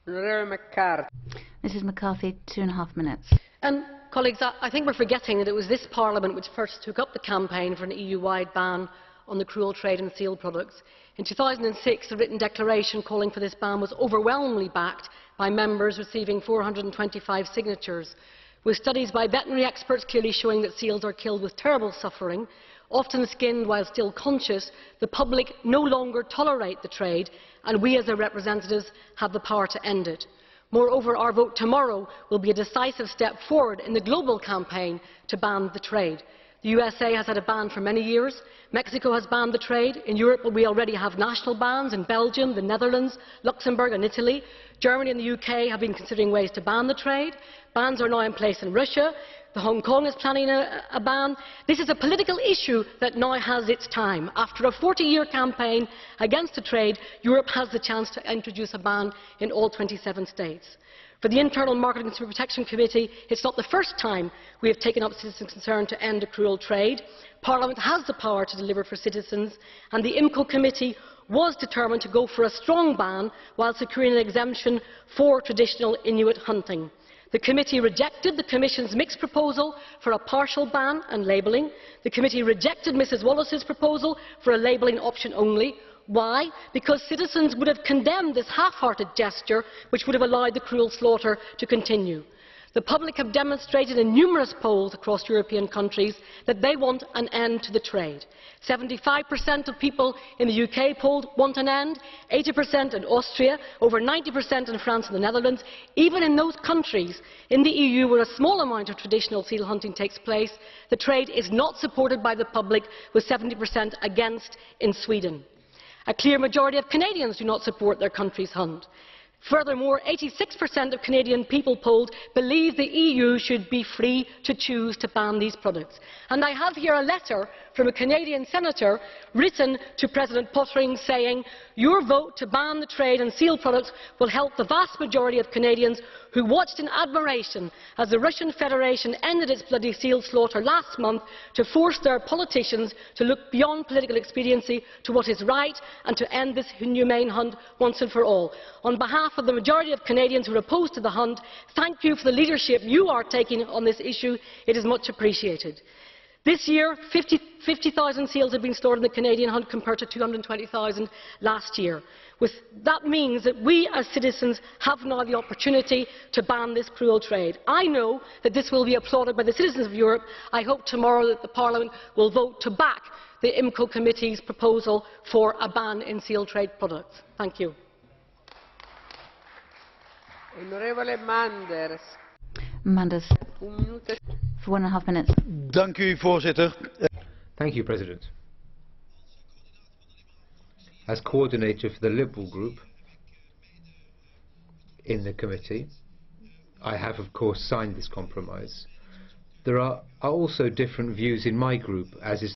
Mrs McCarthy, 2.5 minutes. Colleagues, I think we're forgetting that it was this Parliament which first took up the campaign for an EU-wide ban on the cruel trade in seal products. In 2006, a written declaration calling for this ban was overwhelmingly backed by members receiving 425 signatures, with studies by veterinary experts clearly showing that seals are killed with terrible suffering. Often skinned while still conscious, the public no longer tolerate the trade, and we as their representatives have the power to end it. Moreover, our vote tomorrow will be a decisive step forward in the global campaign to ban the trade. The USA has had a ban for many years. Mexico has banned the trade. In Europe, we already have national bans in Belgium, the Netherlands, Luxembourg and Italy. Germany and the UK have been considering ways to ban the trade. Bans are now in place in Russia. Hong Kong is planning a ban. This is a political issue that now has its time. After a 40-year campaign against the trade, Europe has the chance to introduce a ban in all 27 states. For the Internal Market and Consumer Protection Committee, it's not the first time we have taken up citizens' concern to end a cruel trade. Parliament has the power to deliver for citizens, and the IMCO Committee was determined to go for a strong ban while securing an exemption for traditional Inuit hunting. The committee rejected the Commission's mixed proposal for a partial ban and labelling. The committee rejected Mrs Wallace's proposal for a labelling option only. Why? Because citizens would have condemned this half-hearted gesture, which would have allowed the cruel slaughter to continue. The public have demonstrated in numerous polls across European countries that they want an end to the trade. 75% of people in the UK polled want an end, 80% in Austria, over 90% in France and the Netherlands. Even in those countries in the EU where a small amount of traditional seal hunting takes place, the trade is not supported by the public, with 70% against in Sweden. A clear majority of Canadians do not support their country's hunt. Furthermore, 86% of Canadian people polled believe the EU should be free to choose to ban these products. And I have here a letter from a Canadian senator written to President Pottering saying, "Your vote to ban the trade in seal products will help the vast majority of Canadians who watched in admiration as the Russian Federation ended its bloody seal slaughter last month to force their politicians to look beyond political expediency to what is right and to end this inhumane hunt once and for all. On behalf of the majority of Canadians who are opposed to the hunt, thank you for the leadership you are taking on this issue. It is much appreciated." This year, 50,000 seals have been slaughtered in the Canadian hunt compared to 220,000 last year. That means that we as citizens have now the opportunity to ban this cruel trade. I know that this will be applauded by the citizens of Europe. I hope tomorrow that the Parliament will vote to back the IMCO Committee's proposal for a ban in seal trade products. Thank you. Manders, for 1.5 minutes. Voorzitter. Thank you, President. As coordinator for the Liberal Group in the committee, I have of course signed this compromise. There are also different views in my group, as is